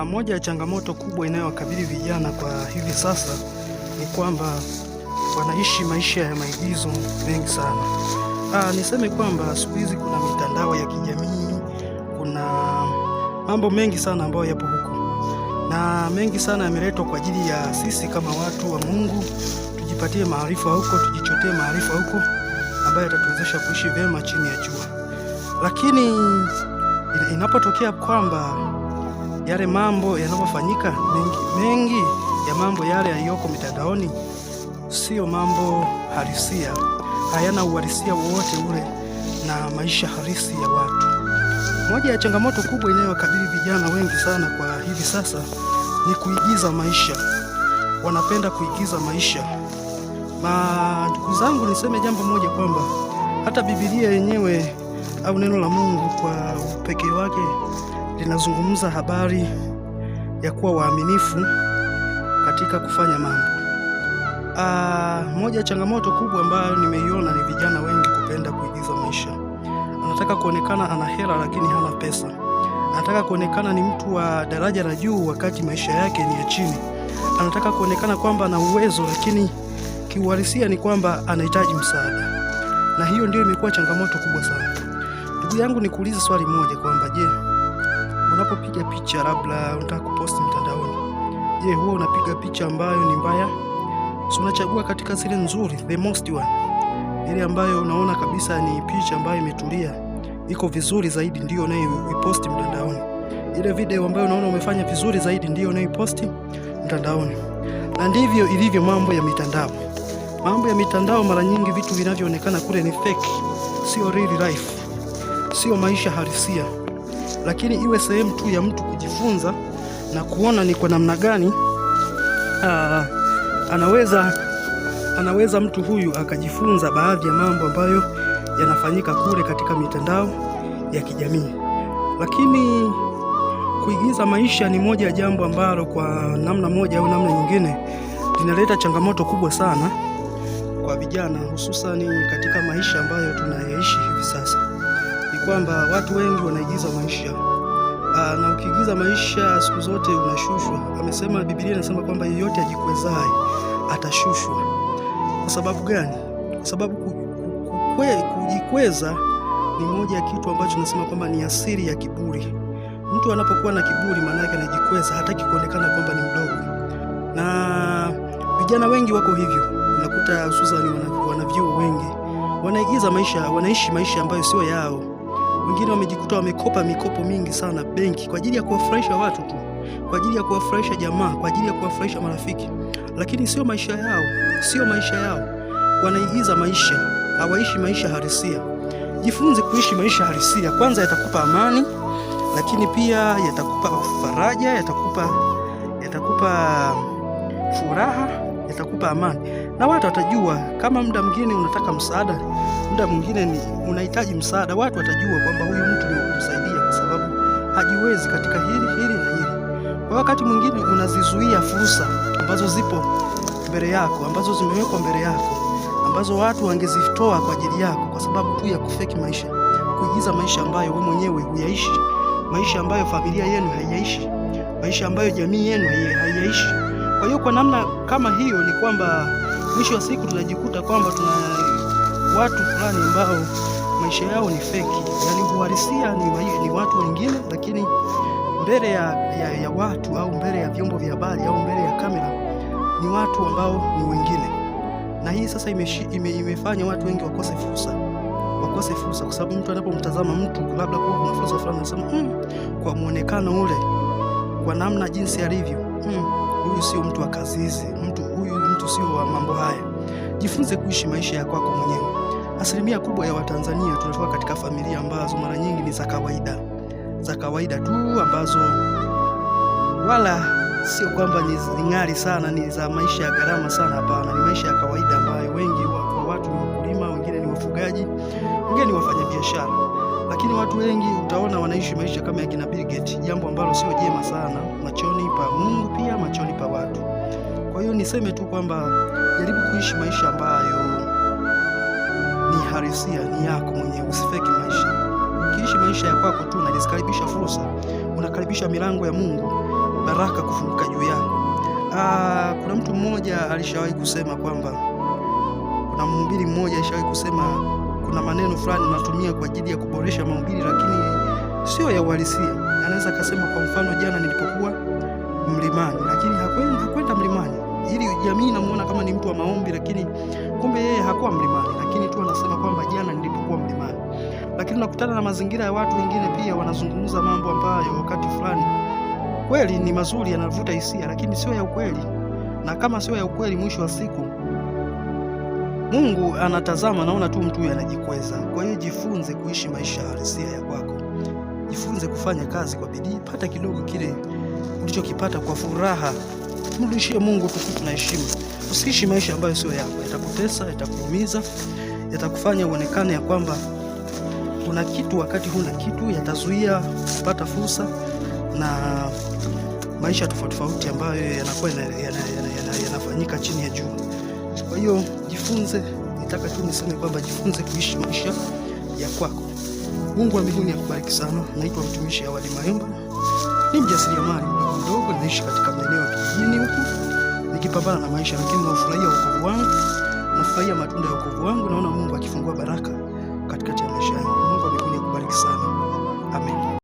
Moja ya changamoto kubwa inayowakabili vijana kwa hivi sasa ni kwamba wanaishi maisha ya maigizo mengi sana. Niseme kwamba siku hizi kuna mitandao ya kijamii, kuna mambo mengi sana ambayo yapo huko, na mengi sana yameletwa kwa ajili ya sisi kama watu wa Mungu tujipatie maarifa huko, tujichotee maarifa huko ambayo yatatuwezesha kuishi vyema chini ya jua. Lakini inapotokea kwamba yale mambo yanapofanyika, mengi ya mambo yale yaliyoko mitandaoni sio mambo halisia, hayana uhalisia wowote ule na maisha halisi ya watu. Moja ya changamoto kubwa inayowakabili vijana wengi sana kwa hivi sasa ni kuigiza maisha. Wanapenda kuigiza maisha. Ndugu zangu, niseme jambo moja kwamba hata Biblia yenyewe au neno la Mungu kwa upekee wake linazungumza habari ya kuwa waaminifu katika kufanya mambo. Moja ya changamoto kubwa ambayo nimeiona ni vijana wengi kupenda kuigiza maisha. Anataka kuonekana ana hela lakini hana pesa. Anataka kuonekana ni mtu wa daraja la juu wakati maisha yake ni ya chini. Anataka kuonekana kwamba ana uwezo lakini kiuhalisia ni kwamba anahitaji msaada. Na hiyo ndio imekuwa changamoto kubwa sana. Ndugu yangu, nikuulize swali moja kwamba je, unapopiga picha labda unataka kuposti mtandaoni, je, huwa unapiga picha ambayo ni mbaya? Si unachagua katika zile nzuri, the most one, ile ambayo unaona kabisa ni picha ambayo imetulia, iko vizuri zaidi, ndio unayoiposti mtandaoni. Ile video ambayo unaona umefanya vizuri zaidi ndio unayoiposti mtandaoni. Na ndivyo ilivyo mambo ya mitandao. Mambo ya mitandao mara nyingi vitu vinavyoonekana kule ni fake, sio real life, sio maisha halisia. Lakini iwe sehemu tu ya mtu kujifunza na kuona ni kwa namna gani anaweza mtu huyu akajifunza baadhi ya mambo ambayo yanafanyika kule katika mitandao ya kijamii. Lakini kuigiza maisha ni moja ya jambo ambalo kwa namna moja au namna nyingine linaleta changamoto kubwa sana kwa vijana, hususani katika maisha ambayo tunayaishi hivi sasa. Ni kwamba watu wengi wanaigiza maisha. Na ukiigiza maisha siku zote unashushwa. Amesema, Biblia inasema kwamba yeyote ajikwezaye atashushwa. Kwa sababu gani? Kwa sababu kujikweza ni moja ya kitu ambacho nasema kwamba ni asili ya kiburi. Mtu anapokuwa na kiburi, maana yake anajikweza, hataki kuonekana kwamba ni mdogo. Na vijana wengi wako hivyo. Unakuta hususan wanavyuo wengi wanaigiza maisha, wanaishi maisha ambayo sio yao. Wengine wamejikuta wamekopa mikopo mingi sana benki kwa ajili ya kuwafurahisha watu tu, kwa ajili ya kuwafurahisha jamaa, kwa ajili ya kuwafurahisha marafiki, lakini sio maisha yao, sio maisha yao. Wanaigiza maisha, hawaishi maisha halisia. Jifunze kuishi maisha halisia. Kwanza yatakupa amani, lakini pia yatakupa faraja, yatakupa furaha, yatakupa amani. Na watu watajua kama muda mwingine unataka msaada, muda mwingine unahitaji msaada, watu watajua kwamba huyu mtu ni kumsaidia kwa sababu hajiwezi katika hili na hili. Kwa wakati mwingine unazizuia fursa ambazo zipo mbele yako, ambazo zimewekwa mbele yako, ambazo watu wangezitoa kwa ajili yako kwa sababu tu ya kufeki maisha, kuigiza maisha ambayo wewe mwenyewe huyaishi, maisha ambayo familia yenu haiyaishi, maisha ambayo jamii yenu haiyaishi. Kwa hiyo kwa namna kama hiyo ni kwamba mwisho wa siku tunajikuta kwamba tuna watu fulani ambao maisha yao ni feki, yani uhalisia ni watu wengine, lakini mbele ya watu au mbele ya vyombo vya habari au mbele ya kamera ni watu ambao ni wengine. Na hii sasa imefanya watu wengi wakose fursa, kwa sababu mtu anapomtazama mtu labda kwa kuna fursa fulani anasema kwa muonekano ule, kwa namna jinsi alivyo, huyu sio mtu wa kazi hizi, huyu mtu sio wa mambo haya. Jifunze kuishi maisha ya kwako mwenyewe. Asilimia kubwa ya Watanzania tunatoka katika familia ambazo mara nyingi ni za kawaida tu, ambazo wala sio kwamba ni ng'ali sana, ni za maisha ya gharama sana. Hapana, ni maisha ya kawaida ambayo wengi wa watu ni wakulima, wengine ni wafugaji, wengine ni wafanyabiashara. Lakini watu wengi utaona wanaishi maisha kama ya kina Bill Gates, jambo ambalo sio jema sana machoni pa Mungu, pia machoni pa watu. Kwa hiyo niseme tu kwamba jaribu kuishi maisha ambayo ni halisia, ni yako mwenyewe, usifeki maisha. Ukiishi maisha ya kwako tu, unakaribisha fursa, unakaribisha milango ya Mungu, baraka kufunguka juu yako. Kuna mtu mmoja alishawahi kusema kwamba, kuna mhubiri mmoja alishawahi kusema kuna maneno fulani unatumia kwa ajili ya kuboresha mahubiri, lakini sio ya uhalisia. Anaweza akasema kwa mfano, jana nilipokuwa mlimani, lakini hakwenda mlimani, ili jamii inamuona kama ni mtu wa maombi, lakini kumbe yeye hakuwa mlimani, lakini tu anasema kwamba jana nilipokuwa mlimani. Lakini unakutana na mazingira ya watu wengine pia wanazungumza mambo ambayo wakati fulani kweli ni mazuri, yanavuta hisia, lakini sio ya ukweli. Na kama sio ya ukweli, mwisho wa siku Mungu anatazama, naona tu mtu anajikweza. Kwa hiyo jifunze kuishi maisha halisia ya kwako, jifunze kufanya kazi kwa bidii, pata kidogo kile ulichokipata kwa furaha, mrudishie Mungu tukufu na heshima. Usiishi maisha ambayo sio yako, yatakutesa, yatakuumiza, yatakufanya uonekane ya kwamba una kitu wakati huna kitu, yatazuia kupata fursa na maisha tofauti ambayo yanakuwa yanafanyika chini ya jua. Kwa hiyo jifunze, nitaka tu niseme kwamba jifunze kuishi maisha ya kwako. Mungu wa mbinguni akubariki sana. Naitwa mtumishi Awadi Mayomba, ni mjasiriamali mdogo, naishi katika maeneo ya kijijini huku nikipambana na maisha, lakini nafurahia wokovu wangu, nafurahia matunda ya wokovu wangu. Naona Mungu akifungua baraka katikati ya maisha yangu. Mungu wa mbinguni akubariki sana.